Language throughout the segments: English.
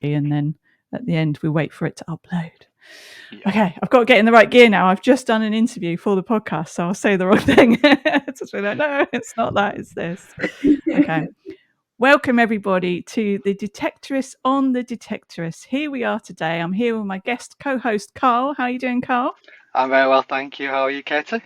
and then at the end we wait for it to upload. Yeah. Okay, I've got to get in the right gear now. I've just done an interview for the podcast, so I'll say the wrong thing. Just be like, no, it's not that, it's this. Okay. Welcome everybody to the Detectorists on the Detectorists. Here we are today. I'm here with my guest co-host Karl. How are you doing, Karl? I'm very well, thank you. How are you, Katie?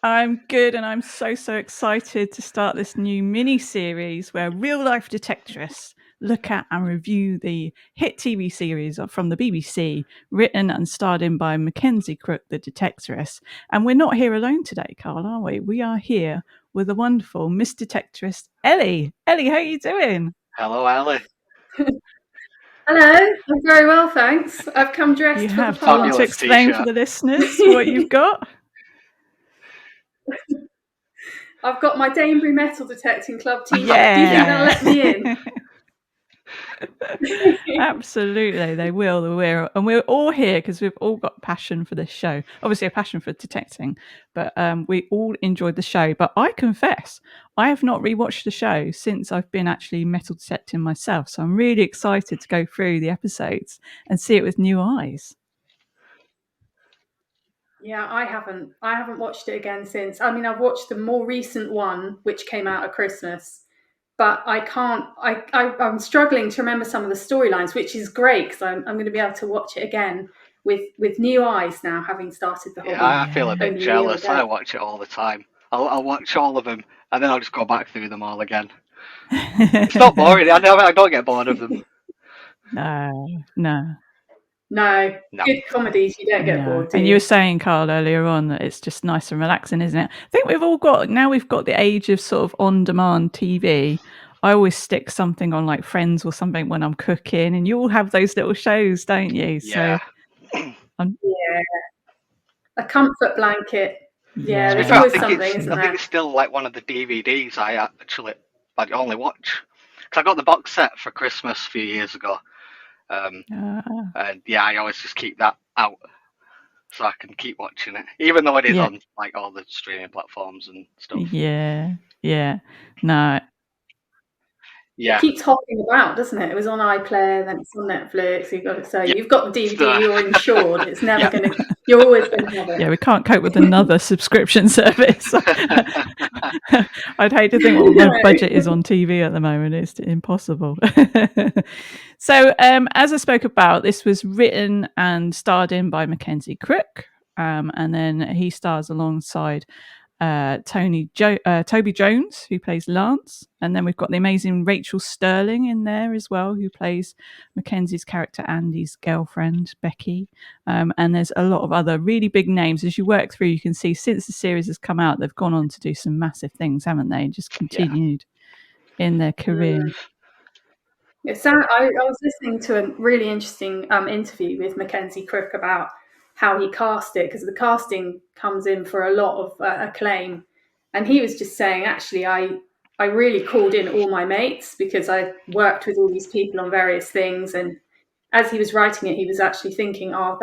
I'm good, and I'm so excited to start this new mini-series where real-life detectorists look at and review the hit TV series from the BBC, written and starred in by Mackenzie Crook, the Detectorist. And we're not here alone today, Karl, are we? We are here with the wonderful Miss Detectorist, Ellie. Ellie, how are you doing? Hello, Ellie. Hello, I'm very well, thanks. I've come dressed for the podcast. Do you want to explain for the listeners what you've got? I've got my Danebury Metal Detecting Club t-shirt. Yeah. Do you think they'll let me in? Absolutely, they will. And we're all here because we've all got passion for this show. Obviously, a passion for detecting, but we all enjoyed the show. But I confess, I have not rewatched the show since I've been actually metal detecting myself. So I'm really excited to go through the episodes and see it with new eyes. Yeah, I haven't watched it again since. I mean, I've watched the more recent one, which came out at Christmas, but I can't. I'm struggling to remember some of the storylines, which is great because I'm going to be able to watch it again with new eyes now, having started the whole. Yeah, I feel a bit jealous. I watch it all the time. I'll watch all of them, and then I'll just go back through them all again. It's not boring. I don't get bored of them. No, good comedies, you don't get bored, do you? And you were saying, Karl, earlier on that it's just nice and relaxing, isn't it? I think we've got the age of sort of on-demand TV. I always stick something on like Friends or something when I'm cooking, and you all have those little shows, don't you? Yeah. So, a comfort blanket. Yeah, there's always something, isn't there? I think it's still like one of the DVDs I only watch. Because I got the box set for Christmas a few years ago. And yeah, I always just keep that out so I can keep watching it, even though it is on like all the streaming platforms and stuff. Yeah. It keeps hopping about, doesn't it? It was on iPlayer, then it's on Netflix. You've got the DVD, you're insured. It's never going to. You're always going to have it. Yeah, we can't cope with another subscription service. I'd hate to think what my budget is on TV at the moment. It's impossible. So, as I spoke about, this was written and starred in by Mackenzie Crook, and then he stars alongside Toby Jones, who plays Lance, and then we've got the amazing Rachel Sterling in there as well, who plays Mackenzie's character Andy's girlfriend Becky, and there's a lot of other really big names. As you work through, you can see since the series has come out, they've gone on to do some massive things, haven't they? Just continued in their career. I was listening to a really interesting interview with Mackenzie Crook about how he cast it, because the casting comes in for a lot of acclaim, and he was just saying, actually, I really called in all my mates because I worked with all these people on various things, and as he was writing it, he was actually thinking, I've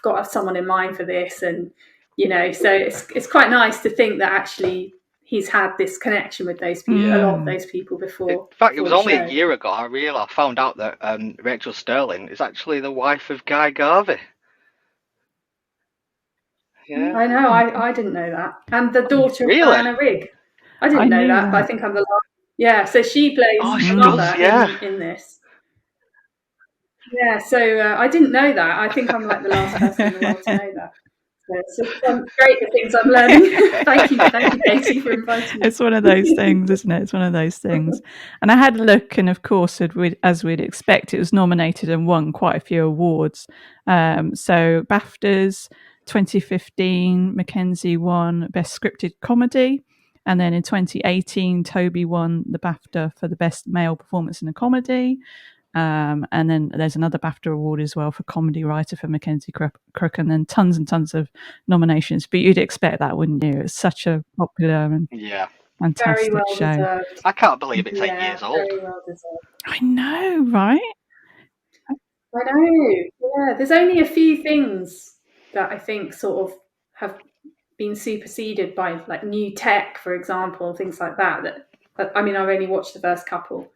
got someone in mind for this, and so it's quite nice to think that actually he's had this connection with those people, a lot of those people before. In fact, it was only a year ago I found out that Rachel Sterling is actually the wife of Guy Garvey. Yeah. I know, I didn't know that. And the daughter of Diana Rigg. I didn't know that, but I think I'm the last. Yeah, so she plays mother in this. Yeah, so I didn't know that. I think I'm like the last person in the world to know that. So it's great the things I'm learning. Thank you, Katie, for inviting me. It's one of those things, isn't it? It's one of those things. And I had a look, and of course, as we'd expect, it was nominated and won quite a few awards. So BAFTAs 2015, Mackenzie won Best Scripted Comedy. And then in 2018, Toby won the BAFTA for the Best Male Performance in a Comedy. And then there's another BAFTA award as well for comedy writer for Mackenzie Crook, and then tons and tons of nominations. But you'd expect that, wouldn't you? It's such a popular and fantastic very well show. Deserved. I can't believe it's 8 years old. Very well deserved. I know, right? I know. Yeah, there's only a few things that I think sort of have been superseded by like new tech, for example, things like that. I mean, I've only watched the first couple.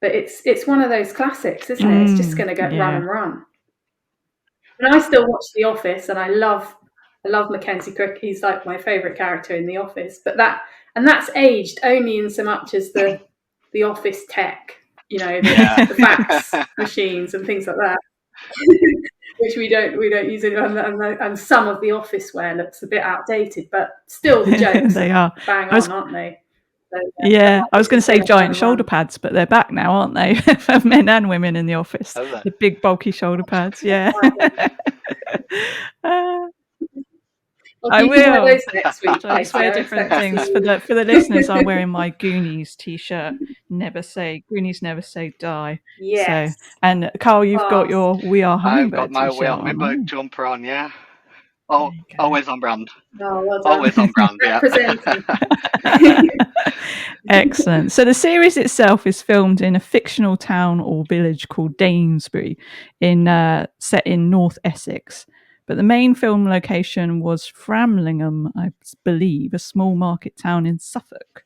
but it's one of those classics, isn't it? It's just going to get run and run. And I still watch The Office, and I love Mackenzie Crook. He's like my favourite character in The Office. But that's aged only in so much as the office tech, the fax machines and things like that, which we don't use anymore. And some of the office wear looks a bit outdated, but still the jokes they are bang on, aren't they? So, I was going to say giant shoulder pads, but they're back now, aren't they? For men and women in the office, the big bulky shoulder pads. Yeah. I will. Those next week. So I just wear different things for the listeners. I'm wearing my Goonies t-shirt. Goonies never say die. Yes. So, and Karl, you've got your We Are Hummingbird. I've got my t-shirt We Are Hummingbird jumper on. Yeah. Oh, always on brand. Oh, well done. Always on brand. Yeah. Excellent. So the series itself is filmed in a fictional town or village called Danesbury, set in North Essex. But the main film location was Framlingham, I believe, a small market town in Suffolk.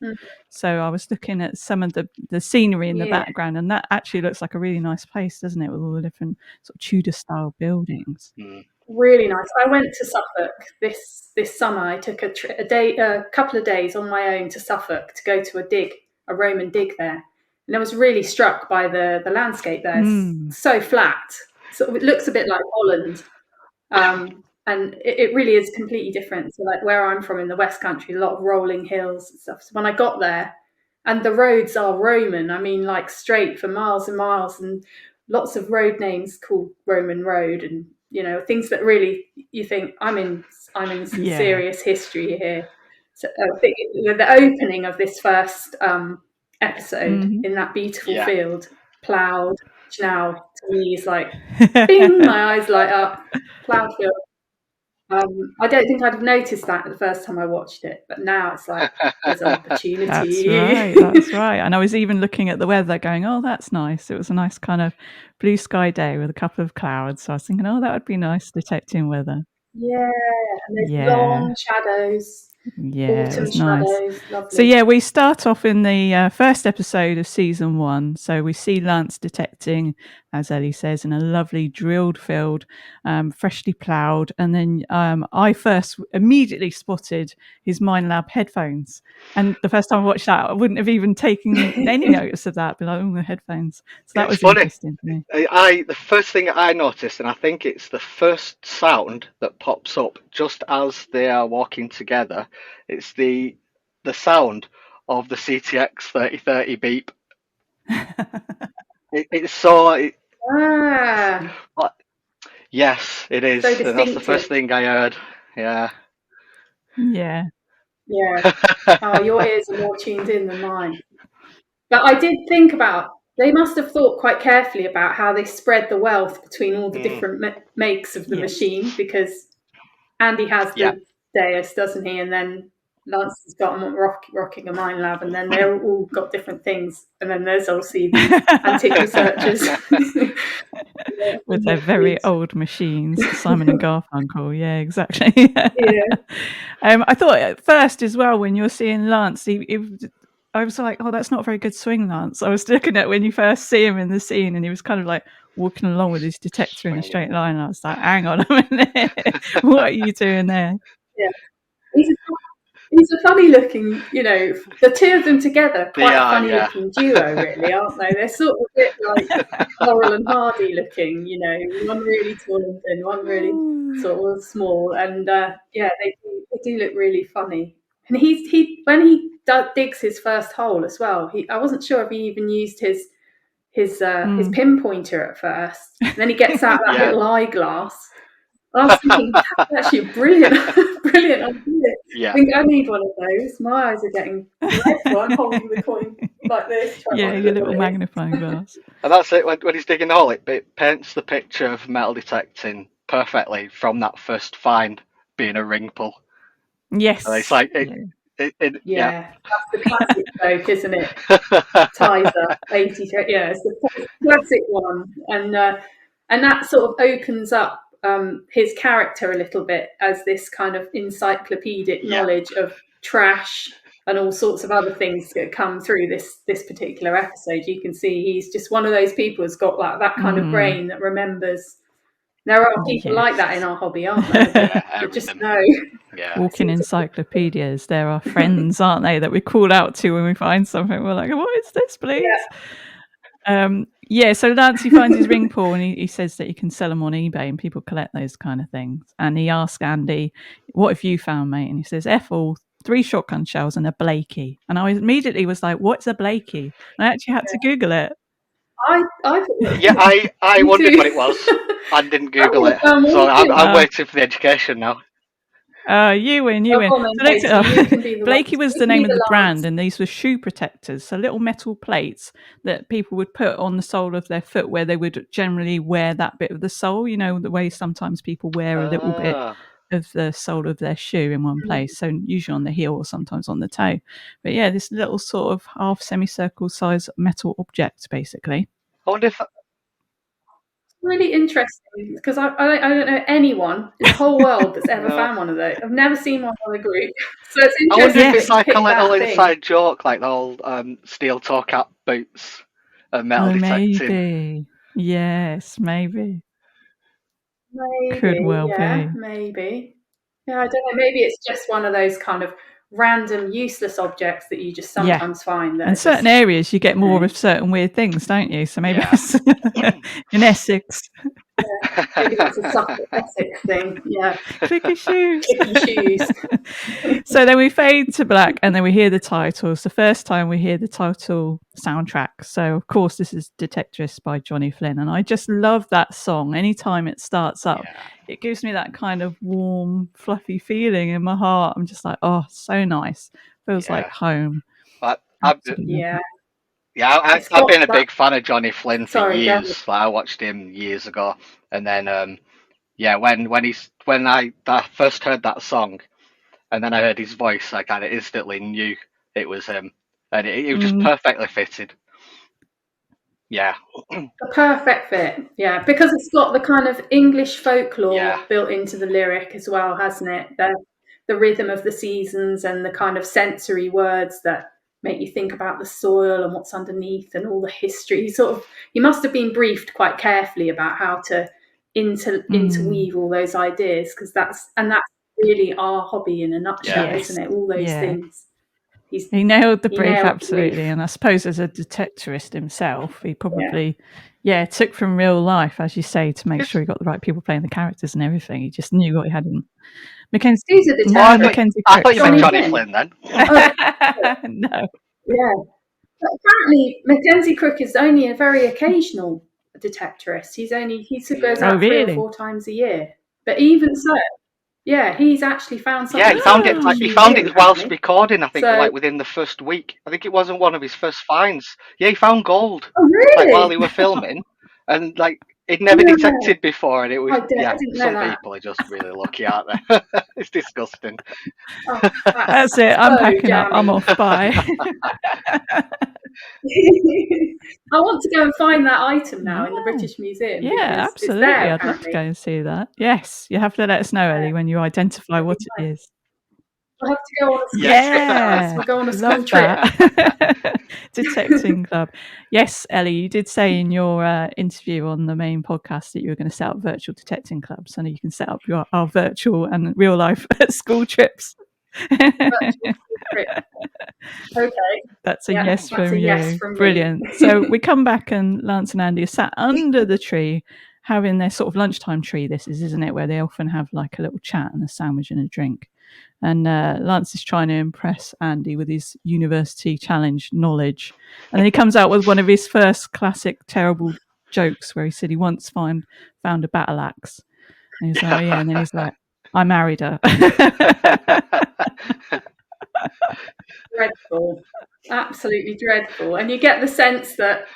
So I was looking at some of the scenery in the background, and that actually looks like a really nice place, doesn't it, with all the different sort of Tudor-style buildings. Really nice. I went to Suffolk this summer. I took a couple of days on my own to Suffolk to go to a Roman dig there, and I was really struck by the landscape there. It's so flat, so it looks a bit like Holland, and it really is completely different. So, like where I'm from in the West Country, a lot of rolling hills and stuff. So when I got there, and the roads are Roman, I mean, like straight for miles and miles, and lots of road names called Roman Road, and things that really you think I'm in some serious history here. So the opening of this first episode in that beautiful field, ploughed, which now to me is like, bing, my eyes light up, ploughed field. I don't think I'd have noticed that the first time I watched it, but now it's like there's an opportunity. That's right. And I was even looking at the weather going, oh, that's nice. It was a nice kind of blue sky day with a couple of clouds. So I was thinking, oh, that would be nice detecting weather. Yeah, and there's long shadows. Yeah, autumn it's nice. shadows, lovely. So we start off in the first episode of season 1. So we see Lance detecting, as Ellie says, in a lovely drilled field, freshly ploughed. And then I first immediately spotted his Minelab headphones. And the first time I watched that, I wouldn't have even taken any notice of that. But like, oh, the headphones. So that was funny. Interesting for me. The first thing I noticed, and I think it's the first sound that pops up just as they are walking together, it's the sound of the CTX 3030 beep. It's so. Yes, it is. So and that's the first thing I heard. Yeah. Yeah. Oh, your ears are more tuned in than mine. But I did think they must have thought quite carefully about how they spread the wealth between all the different makes of the machine, because Andy has the Deus, doesn't he? And then Lance has got rocking a Minelab, and then they're all got different things. And then there's obviously the antique researchers. With their very old machines, Simon and Garfunkel. Yeah, exactly. I thought at first as well, when you're seeing Lance, I was like, oh, that's not a very good swing, Lance. I was looking at when you first see him in the scene, and he was kind of like walking along with his detector in a straight line. And I was like, hang on a minute, what are you doing there? Yeah, he's a funny looking, the two of them together, quite a funny looking duo, really, aren't they? They're sort of a bit like Laurel and Hardy looking, one really tall and thin, one really sort of small, and they do look really funny. And when he digs his first hole as well, I wasn't sure if he even used his pinpointer at first. And then he gets out that little eyeglass. I was thinking, that's actually a brilliant idea. I think I need one of those. My eyes are getting red, so I'm holding the coin like this. Yeah, your little magnifying glass. And that's it. When he's digging a hole, it paints the picture of metal detecting perfectly from that first find being a ring pull. Yes. And it's like that's the classic joke, isn't it? Tizer 83. Yeah, it's the classic one, and that sort of opens up his character a little bit as this kind of encyclopedic knowledge of trash and all sorts of other things that come through this particular episode. You can see he's just one of those people who's got like that kind of brain that remembers. There are people like that in our hobby, aren't there? That just know. Walking encyclopedias. There are friends, aren't they, that we call out to when we find something. We're like, what is this, please? So Nancy finds his ring pull, and he says that he can sell them on eBay and people collect those kind of things. And he asks Andy, what have you found, mate? And he says, F all, 3 shotgun shells and a Blakey. And I immediately was like, what's a Blakey? And I actually had to Google it. I wondered what it was and didn't Google it. So I'm waiting for the education now. You win. So Blakey was the name of the brand, and these were shoe protectors, so little metal plates that people would put on the sole of their foot, where they would generally wear that bit of the sole. You know, the way sometimes people wear a little bit of the sole of their shoe in one place, so usually on the heel or sometimes on the toe. But yeah, this little sort of half semicircle size metal object, basically. I wonder if really interesting, because I don't know anyone in the whole world that's ever found one of those. I've never seen one on a group, so it's interesting. I wonder if it's like a little inside joke, like the old steel toe cap boots and metal detecting. Maybe. Yes, maybe. Could well be. Maybe. Yeah, I don't know. Maybe it's just one of those kind of random, useless objects that you just sometimes find. That in certain areas, you get more of certain weird things, don't you? So maybe it's in Essex. Maybe that's a Suffolk Essex thing. Yeah. Clicky shoes. Clicky shoes. So then we fade to black, and then we hear the title. It's the first time we hear the title soundtrack. So of course, this is Detectorist by Johnny Flynn, and I just love that song. Anytime it starts up, it gives me that kind of warm, fluffy feeling in my heart. I'm just like, oh, so nice. Feels like home. I've been a big fan of Johnny Flynn for years. Like, I watched him years ago, and then when I first heard that song, and then I heard his voice, I kind of instantly knew it was him, and it was just perfectly fitted. Yeah, a perfect fit. Yeah, because it's got the kind of English folklore built into the lyric as well, hasn't it? The rhythm of the seasons and the kind of sensory words that make you think about the soil and what's underneath and all the history. You must have been briefed quite carefully about how to interweave all those ideas, because that's really our hobby in a nutshell, isn't it? All those things. He nailed the brief, absolutely. And I suppose as a detectorist himself, he probably took from real life, as you say, to make sure he got the right people playing the characters and everything. He just knew what he had in Mackenzie. I thought you meant Johnny Flynn then. No. Yeah. But apparently Mackenzie Crook is only a very occasional detectorist. He goes out 3 or 4 times a year. But even so, he's actually found something. Yeah, he found it whilst recording, I think, like within the first week. I think it wasn't one of his first finds. Yeah, he found gold. Oh, really? Like, while they were filming, and like he'd never detected before, and it was some people are just really lucky, aren't they? It's disgusting. Oh, that's it. I'm packing up. I'm off. Bye. I want to go and find that item now in the British Museum. Yeah, absolutely. I'd love to go and see that. Yes, you have to let us know, Ellie, when you identify what it is. We'll have to go on a trip now. We'll go on a school trip. Detecting club. Yes, Ellie, you did say in your interview on the main podcast that you were going to set up virtual detecting clubs, so you can set up our virtual and real life school trips. Okay. That's a yes from you. Brilliant. So we come back, and Lance and Andy are sat under the tree having their sort of lunchtime tree. This is, isn't it, where they often have like a little chat and a sandwich and a drink. And Lance is trying to impress Andy with his university challenge knowledge. And then he comes out with one of his first classic terrible jokes where he said he once found a battle axe. And he's like, oh yeah. And then he's like, I married her. Dreadful. Absolutely dreadful. And you get the sense that,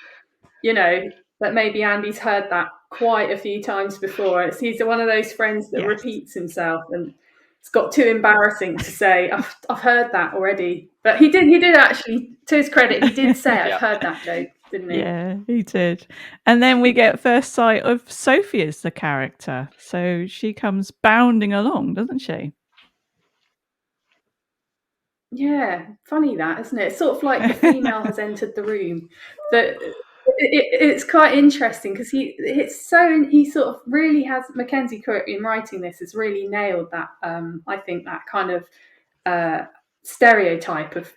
that maybe Andy's heard that quite a few times before. He's one of those friends that repeats himself, and it's got too embarrassing to say, I've heard that already. But he did actually, to his credit, he did say, I've heard that joke, didn't he? Yeah, he did. And then we get first sight of Sophie as the character. So she comes bounding along, doesn't she? Yeah, funny that, isn't it? It's sort of like the female has entered the room. That it's quite interesting because he sort of really has, Mackenzie Crook in writing this has really nailed that. I think that kind of stereotype of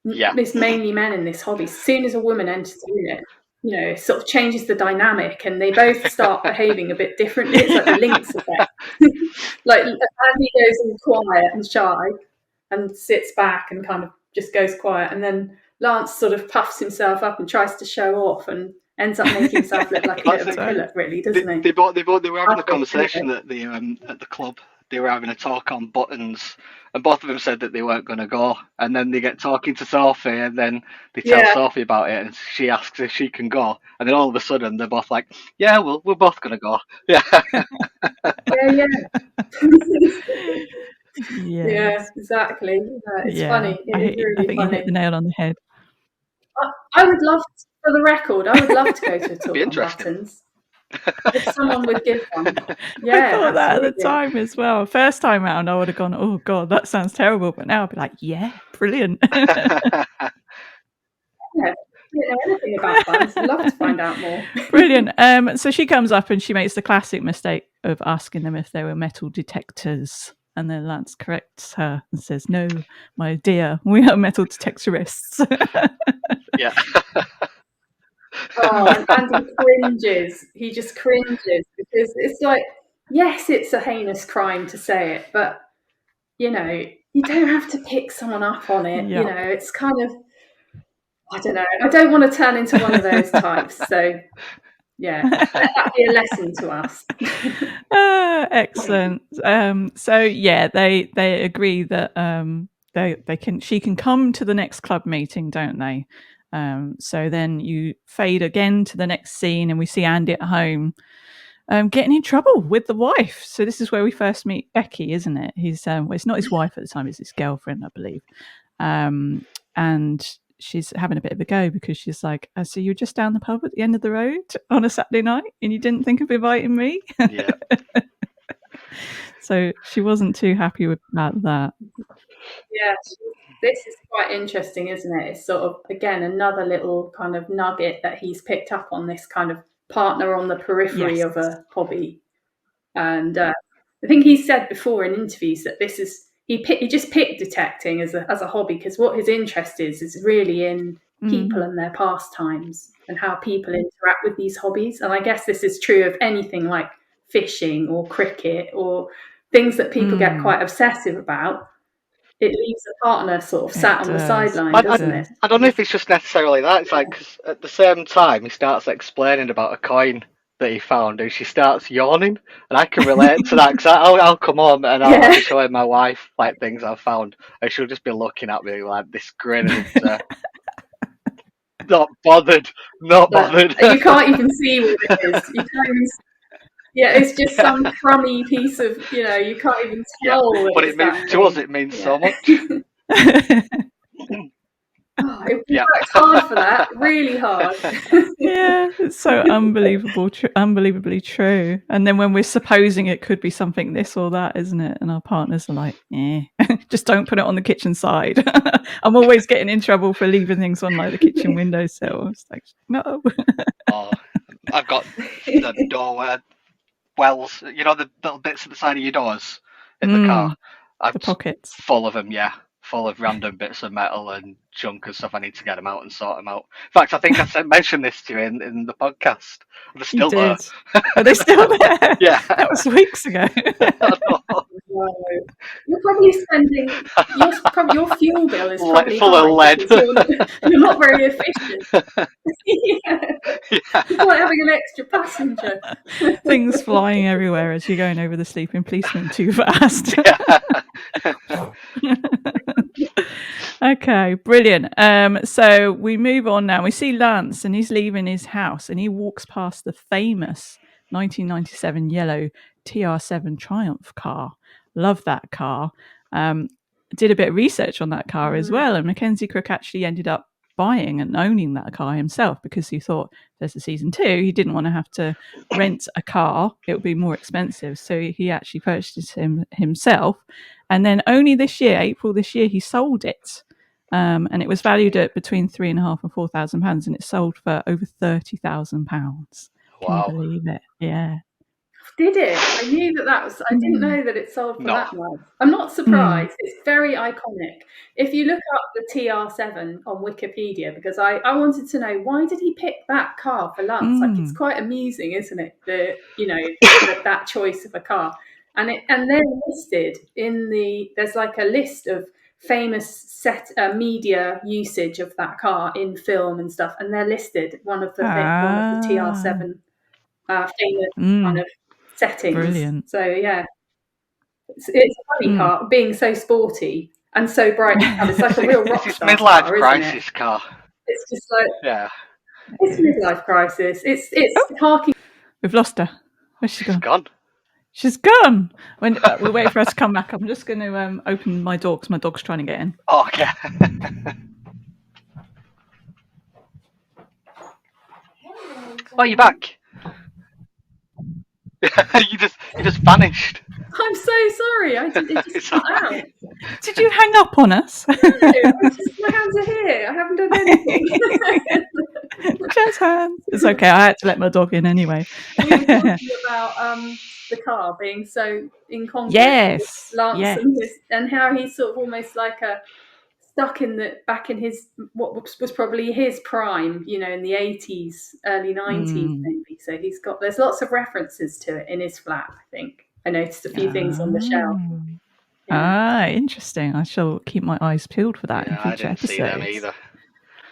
it's mainly men in this hobby. As soon as a woman enters the unit, it sort of changes the dynamic, and they both start behaving a bit differently. It's like the Lynx effect. Like Andy goes in quiet and shy and sits back and kind of just goes quiet, and then Lance sort of puffs himself up and tries to show off and ends up making himself look like a bit of a pillock, really, doesn't he? They were having a conversation at the club. They were having a talk on buttons, and both of them said that they weren't going to go. And then they get talking to Sophie, and then they tell Sophie about it, and she asks if she can go. And then all of a sudden, they're both like, "Yeah, we're both going to go." Yeah. Yeah, exactly. It's funny. It's really I think funny. you hit the nail on the head. I would love, for the record, I would love to go to a talk on buttons. If someone would give one. Yeah, I thought that at the time as well. First time round, I would have gone, "Oh God, that sounds terrible," but now I'd be like, "Yeah, brilliant." Yeah, I don't know anything about buttons. I'd love to find out more. Brilliant. So she comes up and she makes the classic mistake of asking them if they were metal detectors. And then Lance corrects her and says, "No, my dear, we are metal detectorists." Yeah. And he cringes. He just cringes because it's like, yes, it's a heinous crime to say it, but you don't have to pick someone up on it. Yep. It's kind of, I don't know. I don't want to turn into one of those types. So yeah, let that be a lesson to us. Excellent. So yeah, they agree that she can come to the next club meeting, don't they? So then you fade again to the next scene, and we see Andy at home, getting in trouble with the wife. So this is where we first meet Becky, isn't it? He's well, it's not his wife at the time; it's his girlfriend, I believe. And she's having a bit of a go because she's like, "So you're just down the pub at the end of the road on a Saturday night, and you didn't think of inviting me?" Yeah. So she wasn't too happy about that. Yeah, this is quite interesting, isn't it? It's sort of, again, another little kind of nugget that he's picked up on, this kind of partner on the periphery of a hobby. And I think he said before in interviews that this is, he just picked detecting as a hobby because what his interest is really in people and their pastimes and how people interact with these hobbies. And I guess this is true of anything like fishing or cricket or things that people get quite obsessive about. It leaves a partner sort of sat on the sideline, doesn't it? I don't know if it's just necessarily that. It's like, cause at the same time, he starts explaining about a coin that he found, and she starts yawning, and I can relate to that because I'll come home and I'll be showing my wife like things I've found, and she'll just be looking at me like this grin and not bothered. You can't even see what it is. You can't even. Yeah, it's just some crummy piece of, you can't even tell. But to us, it means so much. We worked hard for that, really hard. Yeah, it's so unbelievably true. And then when we're supposing it could be something this or that, isn't it? And our partners are like, just don't put it on the kitchen side. I'm always getting in trouble for leaving things on like the kitchen windowsill. It's like, no. I've got the door wells, the little bits at the side of your doors in the car. The pockets. Full of them, full of random bits of metal and junk and stuff. I need to get them out and sort them out. In fact, I think I mentioned this to you in the podcast. They're still there. Are they still there? Yeah. That was weeks ago. You're probably spending, your fuel bill is probably full of lead. You're not very efficient. It's like having an extra passenger. Things flying everywhere as you're going over the sleeping policeman too fast. Okay, brilliant. So we move on now. We see Lance and he's leaving his house and he walks past the famous 1997 yellow TR7 Triumph car. Love that car. Did a bit of research on that car as well, and Mackenzie Crook actually ended up buying and owning that car himself because he thought there's a season 2. He didn't want to have to rent a car. It would be more expensive. So he actually purchased him himself. And then only this year, April this year, he sold it. And it was valued at between £3,500 and £4,000, and it sold for over £30,000. Can you believe it? Yeah. Did it? I knew that was. I didn't know that it sold for that much. I'm not surprised. It's very iconic. If you look up the TR7 on Wikipedia, because I wanted to know, why did he pick that car for Lance? Like, it's quite amusing, isn't it? That choice of a car, and then listed in there's like a list of famous media usage of that car in film and stuff, and they're listed one of the TR7 famous kind of settings. Brilliant. So yeah, it's a funny car, being so sporty and so bright. It's like a real rock star midlife car, crisis isn't it? car. It's just like it's midlife crisis. It's harking. We've lost her. Where's she gone? She's gone. She's gone. We'll wait for her to come back. I'm just going to open my door because my dog's trying to get in. Oh, okay. Oh, you're back. you just vanished. I'm so sorry. It just cut out. Did you hang up on us? No, my hands are here. I haven't done anything. Jazz hands. It's okay. I had to let my dog in anyway. We were talking about the car being so incongruous. Yes. Lance and how he's sort of almost like stuck back in his what was probably his prime, in the 80s, early 90s maybe. So there's lots of references to it in his flat. I think I noticed a few things on the shelf. Yeah. Interesting. I shall keep my eyes peeled for that in future episodes. See them either.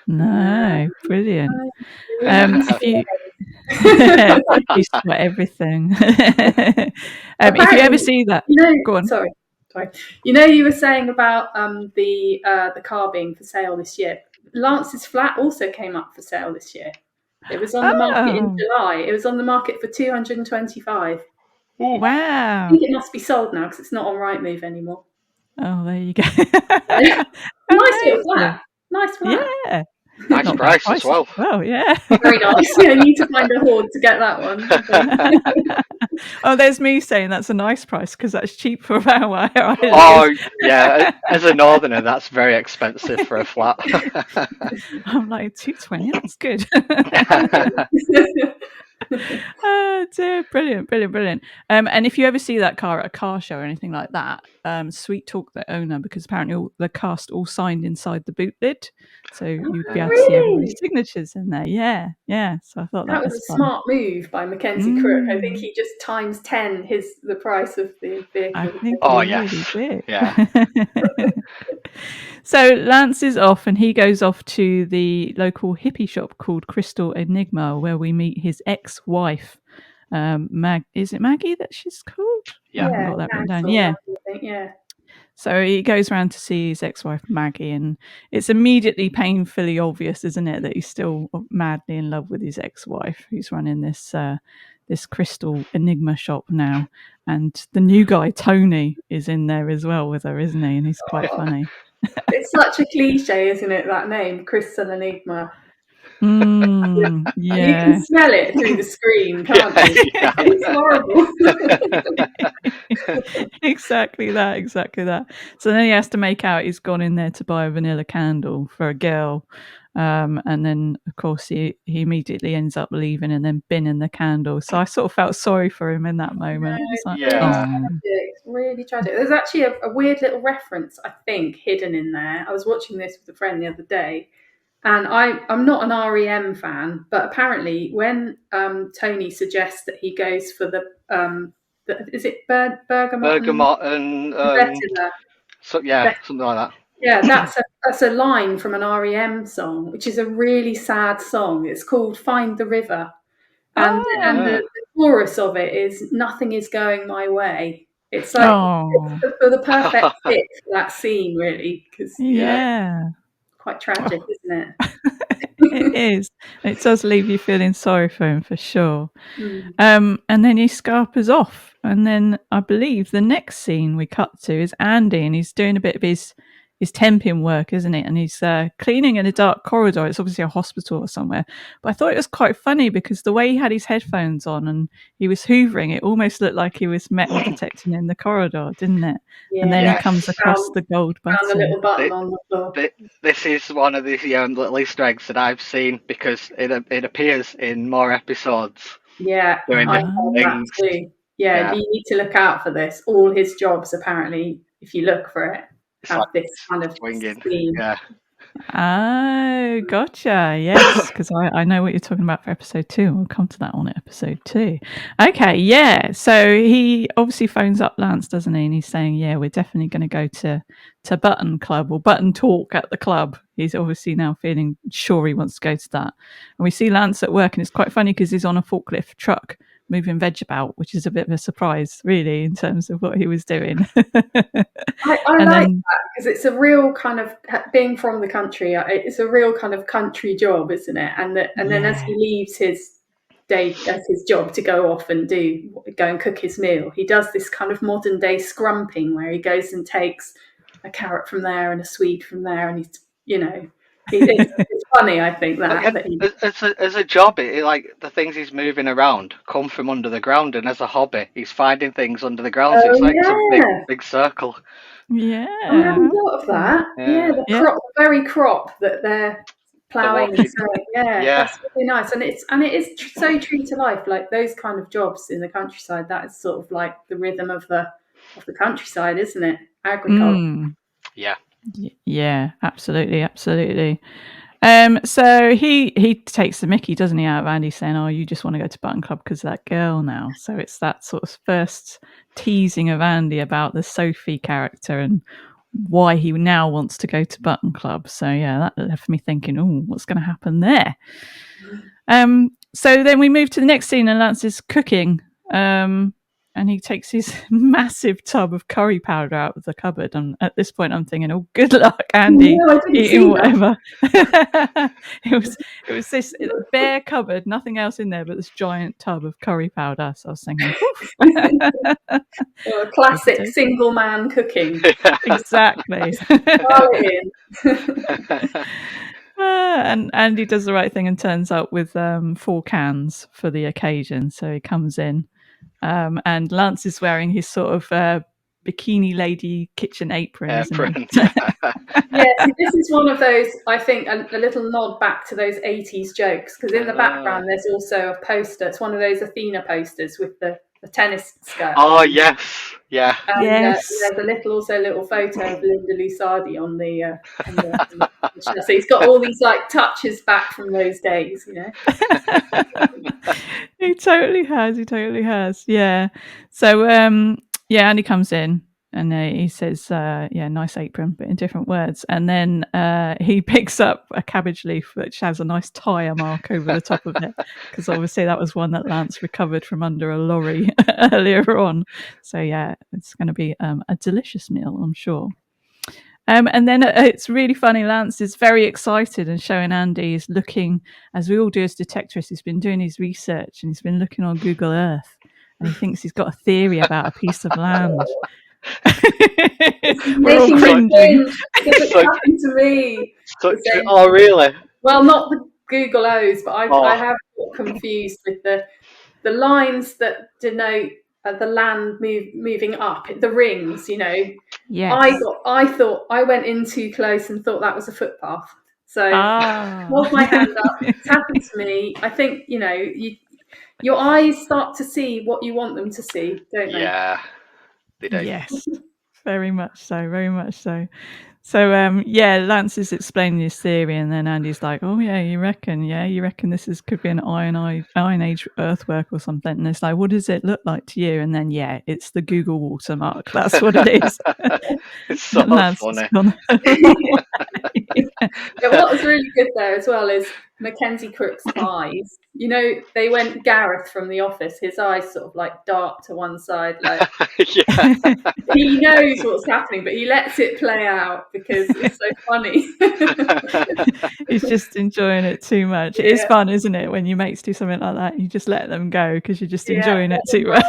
No, brilliant. If you everything. If you ever see that, go on. Sorry. You were saying about the car being for sale this year. Lance's flat also came up for sale this year. It was on the market in July. It was on the market for $225. Wow! I think it must be sold now because it's not on Rightmove anymore. Oh, there you go. Nice little flat. Nice flat. Yeah. Nice price as well. Oh, yeah. Very nice. Yeah, I need to find a hoard to get that one. Oh, there's me saying that's a nice price because that's cheap for where I live. Oh, yeah. As a northerner, that's very expensive for a flat. I'm like, $220, that's good. Oh, dear. Brilliant. And if you ever see that car at a car show or anything like that, sweet talk the owner, because apparently the cast all signed inside the boot lid, so you'd be able to see everybody's signatures in there. Yeah. So I thought that was a fun. smart move by Mackenzie Crook. I think he just times 10 the price of the vehicle. I think really did. Yeah. So Lance is off, and he goes off to the local hippie shop called Crystal Enigma, where we meet his ex-wife. Is it Maggie that she's called? Yeah, I got that written down. Yeah. So he goes around to see his ex-wife Maggie, and it's immediately painfully obvious, isn't it, that he's still madly in love with his ex-wife, who's running this Crystal Enigma shop now. And the new guy Tony is in there as well with her, isn't he? And he's quite funny. It's such a cliche, isn't it, that name, Crystal Enigma? Yeah. You can smell it through the screen, can't you? Yeah. It's horrible. Exactly that. So then he has to make out he's gone in there to buy a vanilla candle for a girl. And then, of course, he immediately ends up leaving and then binning the candle. So I sort of felt sorry for him in that moment. It's really tragic. There's actually a weird little reference, I think, hidden in there. I was watching this with a friend the other day, and I'm not an REM fan, but apparently when Tony suggests that he goes for is it bergamot and something like that. Yeah, that's a line from an REM song, which is a really sad song. It's called "Find the River," and the chorus of it is "Nothing is going my way." It's like for the perfect fit for that scene, really, because quite tragic, isn't it? It is. It does leave you feeling sorry for him for sure. And then he scarpers off, and then I believe the next scene we cut to is Andy, and he's doing a bit of his temping work, isn't it? And he's cleaning in a dark corridor. It's obviously a hospital or somewhere. But I thought it was quite funny because the way he had his headphones on and he was hoovering, it almost looked like he was metal detecting in the corridor, didn't it? Yeah. And then Yes. he comes across the gold Found a button. little button on the floor. This is one of the little Easter eggs that I've seen because it appears in more episodes. Yeah, Doing I different found that things. too. Yeah, you need to look out for this. All his jobs, apparently, if you look for it, have like this kind of swinging. theme. Yeah. Oh, gotcha. Yes, because I know what you're talking about for episode 2. We'll come to that on episode 2. Okay, yeah. So he obviously phones up Lance, doesn't he? And he's saying, yeah, we're definitely going to go to Button Club or Button Talk at the club. He's obviously now feeling sure he wants to go to that. And we see Lance at work, and it's quite funny because he's on a forklift truck moving veg about, which is a bit of a surprise, really, in terms of what he was doing. I like that because it's a real kind of, being from the country, it's a real kind of country job, isn't it? And then as he leaves his job to go off and go and cook his meal, he does this kind of modern day scrumping where he goes and takes a carrot from there and a swede from there, and it's funny, I think, as a job, like the things he's moving around come from under the ground, and as a hobby, he's finding things under the ground. So it's like some big circle. Yeah, I hadn't thought of that. Yeah, the very crop that they're ploughing and sowing. Yeah, that's really nice, and it is so true to life. Like those kind of jobs in the countryside, that is sort of like the rhythm of the countryside, isn't it? Agriculture. Yeah, absolutely. So he takes the mickey, doesn't he, out of Andy, saying, "Oh, you just want to go to Button Club because of that girl now." So it's that sort of first teasing of Andy about the Sophie character and why he now wants to go to Button Club. So yeah, that left me thinking, oh, what's going to happen there? So then we move to the next scene, and Lance is cooking. And he takes his massive tub of curry powder out of the cupboard. And at this point, I'm thinking, oh, good luck, Andy, eating whatever. It was this bare cupboard, nothing else in there but this giant tub of curry powder. So I was thinking, classic single man cooking. Exactly. And Andy does the right thing and turns up with 4 cans for the occasion. So he comes in. And Lance is wearing his sort of bikini lady kitchen apron, isn't he? Yes, this is one of those, I think, a little nod back to those 80s jokes, because in the background there's also a poster. It's one of those Athena posters with the tennis skirt. Oh, yes. Yeah. And there's a little photo of Linda Lusardi on the so he's got all these like touches back from those days, you know. He totally has. Yeah. So Andy comes in and he says, nice apron, but in different words. And then he picks up a cabbage leaf which has a nice tyre mark over the top of it, because obviously that was one that Lance recovered from under a lorry earlier on. So yeah, it's going to be a delicious meal, I'm sure. And then it's really funny. Lance is very excited and showing Andy is looking, as we all do as detectorists, he's been doing his research and he's been looking on Google Earth and he thinks he's got a theory about a piece of land. We're all cringing. It happened to me. Oh, really? Well, not the Google O's, but I have got confused with the lines that denote the land moving up, the rings, you know. Yes. I thought I went in too close and thought that was a footpath. So hold my hand up. It's happened to me. I think, you know, your eyes start to see what you want them to see, don't they? Yeah, they do. Yes, very much so. So, Lance is explaining his theory, and then Andy's like, "Oh yeah, you reckon this could be an Iron Age earthwork or something?" And it's like, "What does it look like to you?" And then it's the Google watermark. That's what it is. It's so funny. What was really good there as well is Mackenzie Crook's eyes. You know, they went Gareth from The Office. His eyes sort of like dart to one side, like he knows what's happening, but he lets it play out because it's so funny. He's just enjoying it too much. It is fun, isn't it, when your mates do something like that? You just let them go because you're just enjoying it too much.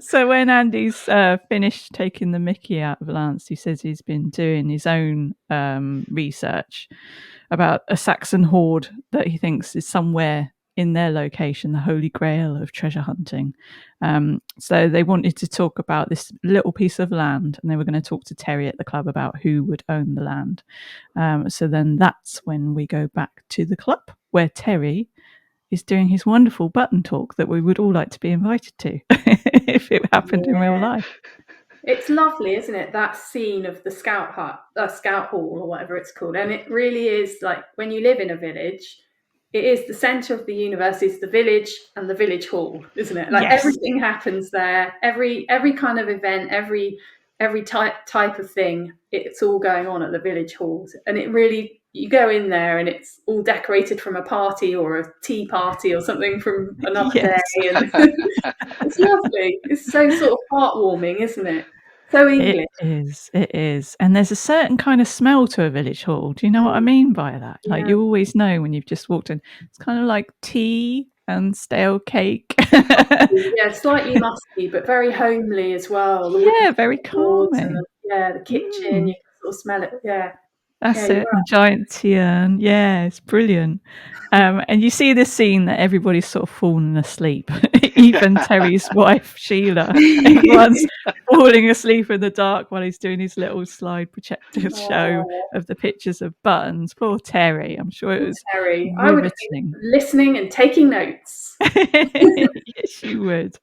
So when Andy's finished taking the mickey out of Lance, he says he's been doing his own research about a Saxon hoard that he thinks is somewhere in their location, the holy grail of treasure hunting. So they wanted to talk about this little piece of land, and they were going to talk to Terry at the club about who would own the land. So then that's when we go back to the club where Terry is doing his wonderful button talk that we would all like to be invited to if it happened in real life. It's lovely, isn't it? That scene of the scout hall or whatever it's called. And it really is like when you live in a village, it is the centre of the universe is the village and the village hall, isn't it? Like everything happens there. Every kind of event, every type of thing, it's all going on at the village halls. And it really, you go in there and it's all decorated from a party or a tea party or something from another day. And it's lovely. It's so sort of heartwarming, isn't it? So English. It is. And there's a certain kind of smell to a village hall. Do you know what I mean by that? Like you always know when you've just walked in. It's kind of like tea and stale cake. Yeah, slightly musty, but very homely as well. Very calming. The kitchen, you can sort of smell it. Yeah. That's it. The giant tea urn. Yeah, it's brilliant. And you see this scene that everybody's sort of fallen asleep. Even Terry's wife, Sheila. Everyone's falling asleep in the dark while he's doing his little slide projector show of the pictures of buttons. Poor Terry. I'm sure it was Terry. riveting. I would be listening and taking notes. Yes, you would.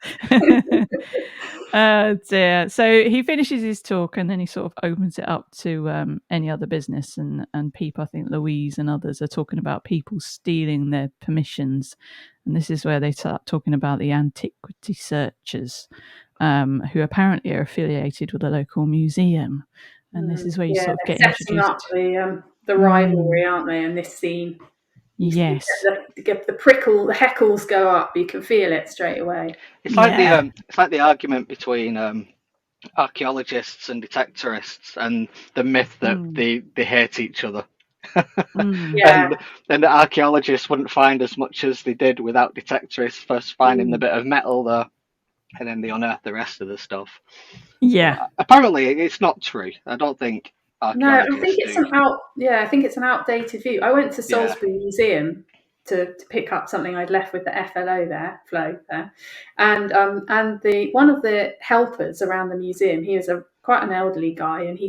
Oh dear. So he finishes his talk and then he sort of opens it up to any other business and people, I think Louise and others are talking about people stealing their permissions. And this is where they start talking about the antiquity searchers, who apparently are affiliated with a local museum. And this is where you sort of get introduced. Setting up the rivalry, aren't they, in this scene? Yes. The prickle, the heckles go up. You can feel it straight away. It's like the argument between archaeologists and detectorists, and the myth that they hate each other. And then the archaeologists wouldn't find as much as they did without detectorists first finding the bit of metal there, and then they unearth the rest of the stuff. Yeah. Apparently, it's not true. I don't think. No, I think it's an outdated view. I went to Salisbury Museum to pick up something I'd left with the FLO there, and one of the helpers around the museum, he was quite an elderly guy, and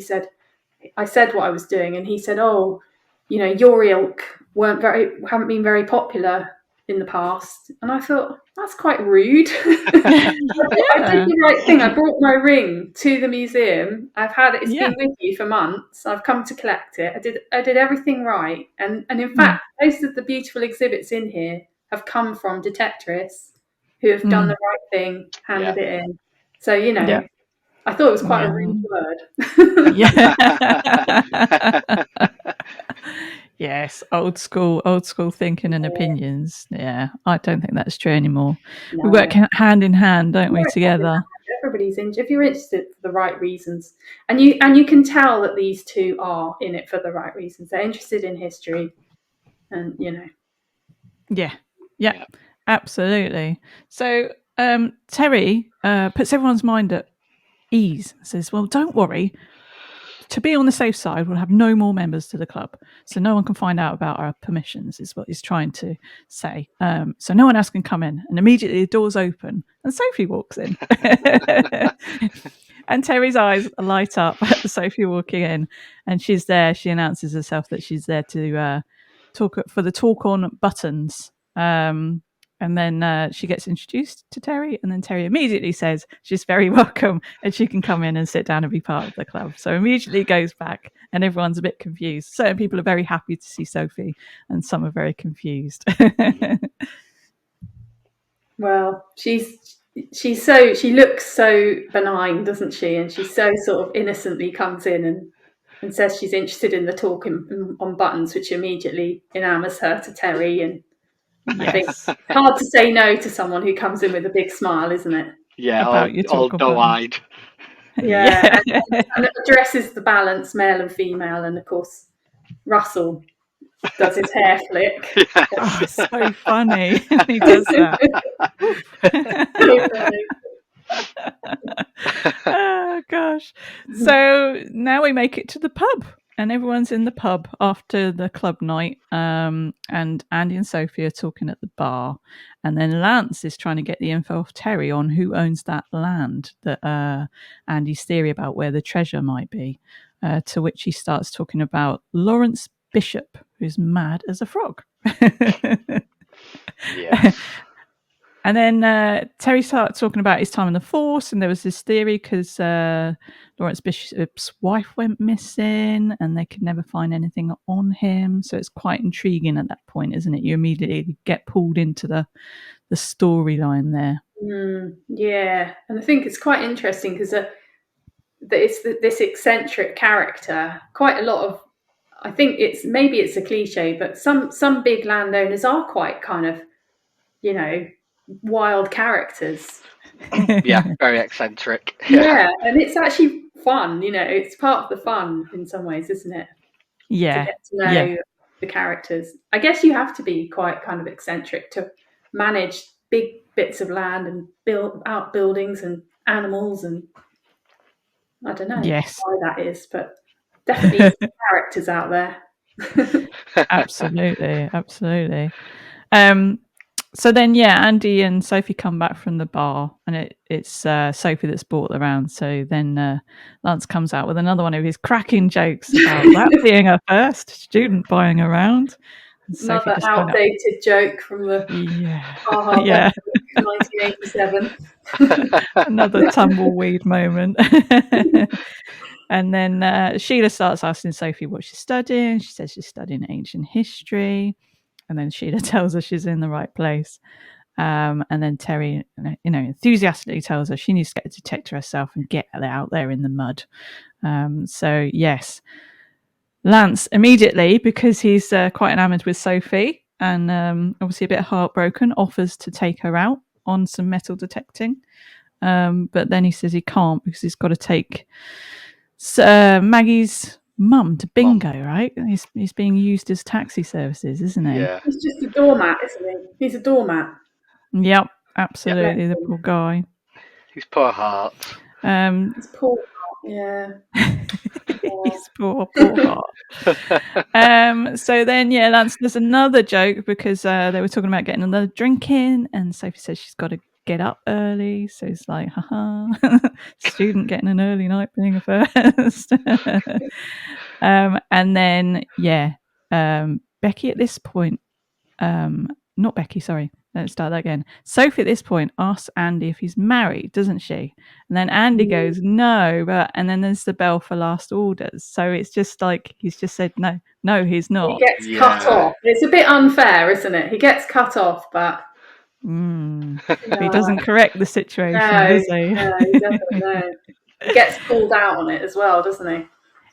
I said what I was doing, and he said, "Oh, your ilk haven't been very popular in the past," and I thought that's quite rude. I did the right thing. I brought my ring to the museum. It's been with you for months. I've come to collect it. I did everything right, and in fact, most of the beautiful exhibits in here have come from Detectorists who have done the right thing, handed it in. So I thought it was quite a rude word. Yes, old school thinking and opinions. Yeah, I don't think that's true anymore. No. We work hand in hand, don't we, together? Everybody's if you're interested for the right reasons, and you can tell that these two are in it for the right reasons. They're interested in history, and Yeah, absolutely. So Terry puts everyone's mind at ease. Says, "Well, don't worry. To be on the safe side, we'll have no more members to the club, so no one can find out about our permissions," is what he's trying to say. So no one else can come in. And immediately the doors open and Sophie walks in. And Terry's eyes light up at Sophie walking in. And she's there. She announces herself that she's there to talk on buttons. And then she gets introduced to Terry, and then Terry immediately says she's very welcome and she can come in and sit down and be part of the club. So immediately goes back, and everyone's a bit confused. Certain people are very happy to see Sophie, and some are very confused. Well, she looks so benign, doesn't she? And she so sort of innocently comes in and says she's interested in the talk on buttons, which immediately enamors her to Terry. And I think it's hard to say no to someone who comes in with a big smile, isn't it? Yeah, all doe-eyed. Yeah, and it addresses the balance, male and female, and of course, Russell does his hair flick. Yes. Oh, so funny. He does that. So funny. Oh gosh. So now we make it to the pub, and everyone's in the pub after the club night. And Andy and Sophie are talking at the bar, and then Lance is trying to get the info off Terry on who owns that land, that Andy's theory about where the treasure might be. To which he starts talking about Lawrence Bishop, who's mad as a frog. Yes. And then Terry started talking about his time in the force, and there was this theory because Lawrence Bishop's wife went missing, and they could never find anything on him. So it's quite intriguing at that point, isn't it? You immediately get pulled into the storyline there. Yeah, and I think it's quite interesting because it's this eccentric character. Quite a lot of, I think maybe it's a cliche, but some big landowners are quite kind of, wild characters. Yeah, very eccentric. Yeah, and it's actually fun. It's part of the fun in some ways, isn't it? Yeah, To get to know the characters. I guess you have to be quite kind of eccentric to manage big bits of land and build out buildings and animals, and I don't know why that is, but definitely some characters out there. Absolutely. So then, Andy and Sophie come back from the bar, and it's Sophie that's brought around. So then Lance comes out with another one of his cracking jokes about that being a first student buying around. And Another outdated joke from the 1987. Another tumbleweed moment. And then Sheila starts asking Sophie what she's studying. She says she's studying ancient history. And then Sheila tells her she's in the right place. And then Terry, enthusiastically tells her she needs to get a detector herself and get out there in the mud. So yes, Lance immediately, because he's quite enamoured with Sophie and obviously a bit heartbroken, offers to take her out on some metal detecting. But then he says he can't because he's got to take Maggie's mum to bingo, right? He's being used as taxi services, isn't he? Yeah. He's just a doormat, isn't he? He's a doormat. Yep, absolutely. The poor guy. His poor heart. His poor heart, yeah. His poor heart. So then, Lance does another joke because they were talking about getting another drink in, and Sophie says she's got to get up early. So it's like, haha, student getting an early night being a first. And then, Becky at this point, not Becky, sorry. Let's start that again. Sophie at this point asks Andy if he's married, doesn't she? And then Andy goes, no, and then there's the bell for last orders. So it's just like he's just said, no, he's not. He gets cut off. It's a bit unfair, isn't it? He gets cut off, but he doesn't correct the situation, does he? No, he doesn't. No. He gets called out on it as well, doesn't he?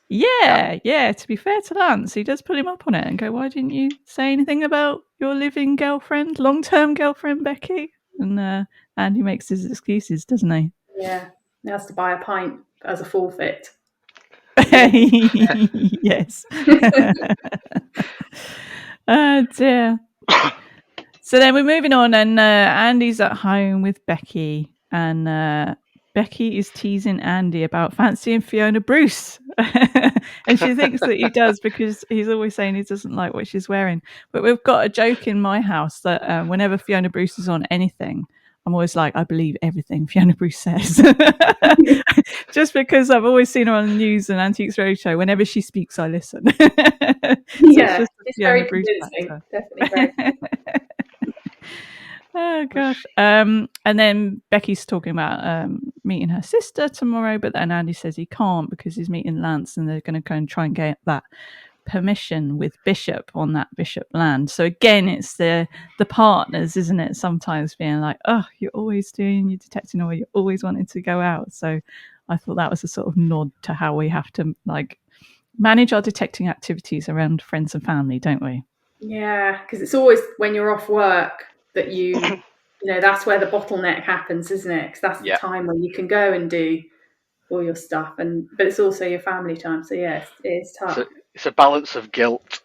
Yeah. To be fair to Lance, he does pull him up on it and go, why didn't you say anything about your living girlfriend, long-term girlfriend, Becky? And Andy makes his excuses, doesn't he? Yeah. He has to buy a pint as a forfeit. Yes. Oh, dear. So then we're moving on, and Andy's at home with Becky, and Becky is teasing Andy about fancying Fiona Bruce. And she thinks that he does because he's always saying he doesn't like what she's wearing. But we've got a joke in my house that whenever Fiona Bruce is on anything, I'm always like, I believe everything Fiona Bruce says. Just because I've always seen her on the news and Antiques Roadshow. Whenever she speaks, I listen. It's very convincing. Definitely very. Oh gosh. And then Becky's talking about meeting her sister tomorrow, but then Andy says he can't because he's meeting Lance and they're going to go and try and get that permission with Bishop on that Bishop land. So again, it's the partners, isn't it? Sometimes being like, oh, you're always doing your detecting, or you're always wanting to go out. So I thought that was a sort of nod to how we have to manage our detecting activities around friends and family, don't we? Yeah, because it's always when you're off work that that's where the bottleneck happens, isn't it? Because that's the time when you can go and do all your stuff, but it's also your family time. So yes, it's tough. It's a balance of guilt.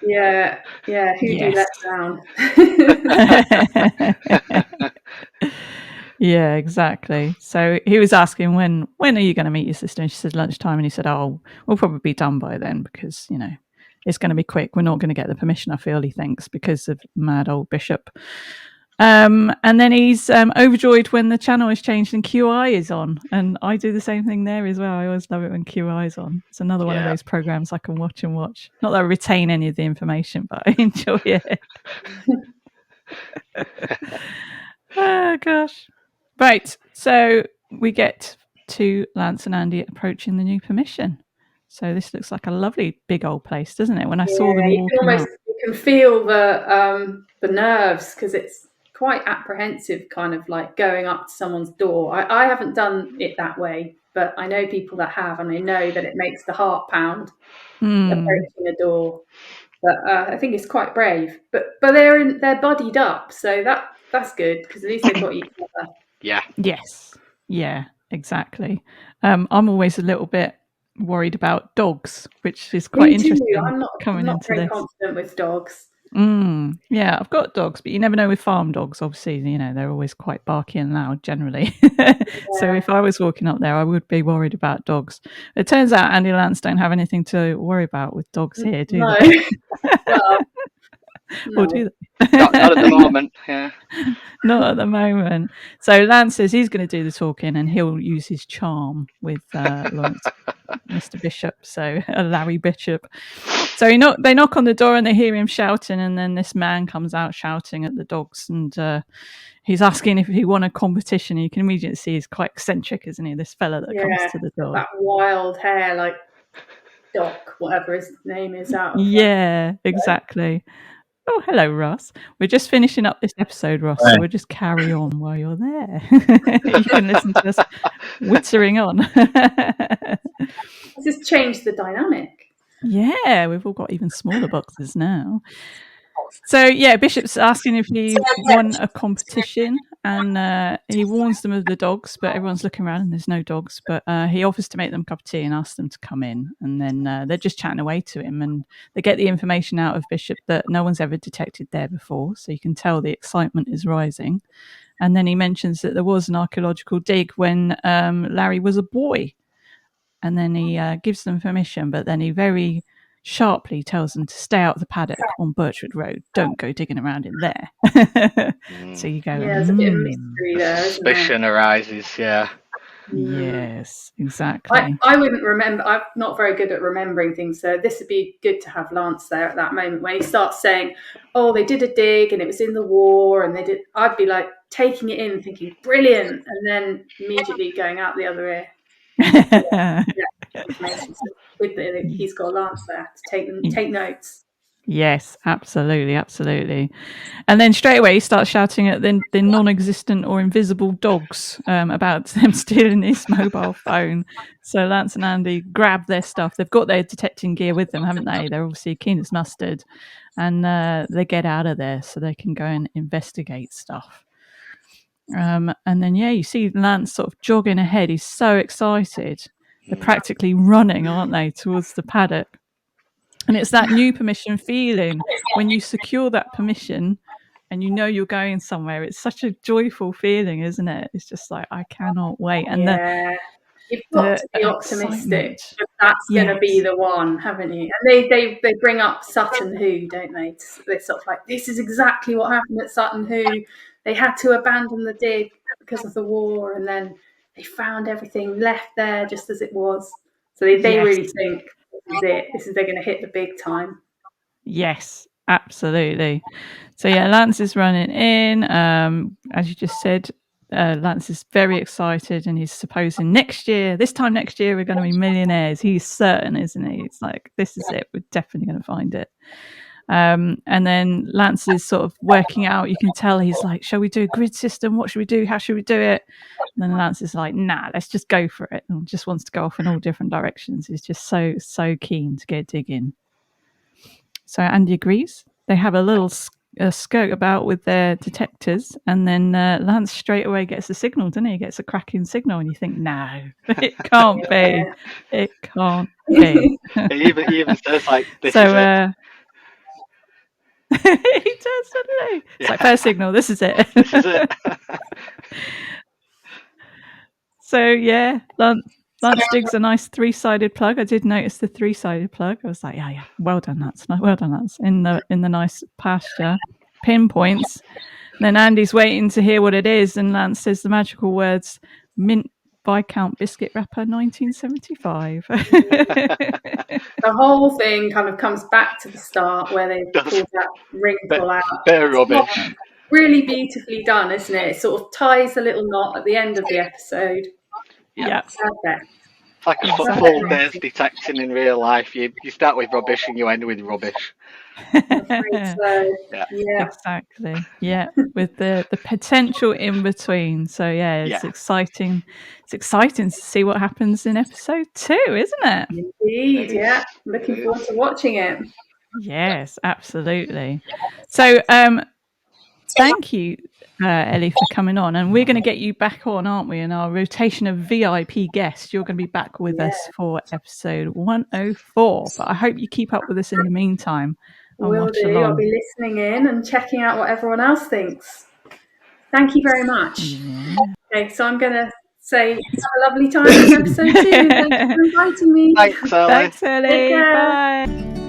Yeah. Who do you let down? Yeah, exactly. So he was asking when are you going to meet your sister? And she said lunchtime, and he said, "Oh, we'll probably be done by then because it's going to be quick. We're not going to get the permission, I feel," he thinks, because of mad old Bishop. And then he's overjoyed when the channel is changed and QI is on, and I do the same thing there as well. I always love it when QI is on. It's another one of those programs I can watch and watch. Not that I retain any of the information, but I enjoy it. Oh gosh. Right, so we get to Lance and Andy approaching the new permission. So this looks like a lovely big old place, doesn't it? When I saw them walking up, you can feel the nerves because it's quite apprehensive, kind of like going up to someone's door. I haven't done it that way, but I know people that have, and I know that it makes the heart pound approaching a door. But I think it's quite brave. But they're bodied up, so that's good because at least they've got each other. Yeah. Yes. Yeah, exactly. I'm always a little bit worried about dogs, which is quite interesting. I'm not very confident with dogs. Yeah, I've got dogs, but you never know with farm dogs. Obviously, they're always quite barky and loud generally. So if I was walking up there, I would be worried about dogs. It turns out Andy and Lance don't have anything to worry about with dogs here, do they? Well, no. Or do they? Not at the moment. Yeah. Not at the moment. So Lance says he's going to do the talking, and he'll use his charm with Lawrence, Mr. Bishop. So Larry Bishop. So they knock on the door and they hear him shouting, and then this man comes out shouting at the dogs, and he's asking if he won a competition. You can immediately see he's quite eccentric, isn't he? This fella that comes to the door. That wild hair, like Doc, whatever his name is out of Yeah, exactly. Oh, hello, Ross. We're just finishing up this episode, Ross, so we'll just carry on while you're there. You can listen to us whittering on. It's just changed the dynamic. Yeah, we've all got even smaller boxes now. So, yeah, Bishop's asking if he won a competition, and he warns them of the dogs, but everyone's looking around and there's no dogs. But he offers to make them a cup of tea and asks them to come in. And then they're just chatting away to him, and they get the information out of Bishop that no one's ever detected there before. So you can tell the excitement is rising. And then he mentions that there was an archaeological dig when Larry was a boy. And then he gives them permission, but then he very sharply tells them to stay out of the paddock on Birchwood Road. Don't go digging around in there. So you go, there's a bit of mystery there. Suspicion arises, yeah. Yes, exactly. I wouldn't remember. I'm not very good at remembering things, so this would be good to have Lance there at that moment when he starts saying, "Oh, they did a dig and it was in the war," and they did. I'd be like taking it in, thinking, "Brilliant," and then immediately going out the other ear. He's got Lance there to take notes. Yes, absolutely. And then straight away he starts shouting at the non-existent or invisible dogs about them stealing his mobile phone. So Lance and Andy grab their stuff. They've got their detecting gear with them, haven't they? They're obviously keen as mustard. And they get out of there so they can go and investigate stuff. And then, you see Lance sort of jogging ahead. He's so excited. They're practically running, aren't they, towards the paddock. And it's that new permission feeling when you secure that permission and you know you're going somewhere. It's such a joyful feeling, isn't it? It's just like, I cannot wait. And you've got to be optimistic. That's going to be the one, haven't you? And they bring up Sutton Hoo, don't they? They're sort of like, this is exactly what happened at Sutton Hoo. They had to abandon the dig because of the war, and then they found everything left there just as it was. So they really think this is it. They're going to hit the big time. Yes, absolutely. So Lance is running in. As you just said, Lance is very excited, and he's supposing this time next year, we're going to be millionaires. He's certain, isn't he? It's like, this is it. We're definitely going to find it. And then Lance is sort of working out. You can tell he's like, shall we do a grid system? What should we do? How should we do it? And then Lance is like, nah, let's just go for it. And just wants to go off in all different directions. He's just so keen to get digging. So Andy agrees. They have a little skirt about with their detectors, and then Lance straight away gets a signal, doesn't he? He gets a cracking signal, and you think, no, it can't be. It can't be. He even says, like, this is it. He does, doesn't he? It's like, first signal, this is it. This is it. So yeah, Lance digs a nice 3-sided plug. I did notice the 3-sided plug. I was like, yeah, well done, Lance. Well done, Lance. In the nice pasture, pinpoints. Then Andy's waiting to hear what it is, and Lance says the magical words, "Mint Viscount biscuit wrapper, 1975." The whole thing kind of comes back to the start where they pull that ring pull out. Bit of rubbish. Really beautifully done, isn't it? It sort of ties a little knot at the end of the episode. Yeah. Perfect. It's like a full day's detecting in real life. You start with rubbish and you end with rubbish. I'm afraid so. Yeah. Exactly. Yeah, with the potential in between. So it's exciting. It's exciting to see what happens in episode 2, isn't it? Indeed. Yeah. Looking forward to watching it. Yes, absolutely. So thank you, Ellie, for coming on, and we're going to get you back on, aren't we, in our rotation of VIP guests. You're going to be back with us for episode 104, but I hope you keep up with us in the meantime. Will do. I'll be listening in and checking out what everyone else thinks. Thank you very much. Yeah. Okay, so I'm going to say have a lovely time in episode 2. Thanks for inviting me. Thanks, Ellie. Thanks, Ellie. Bye.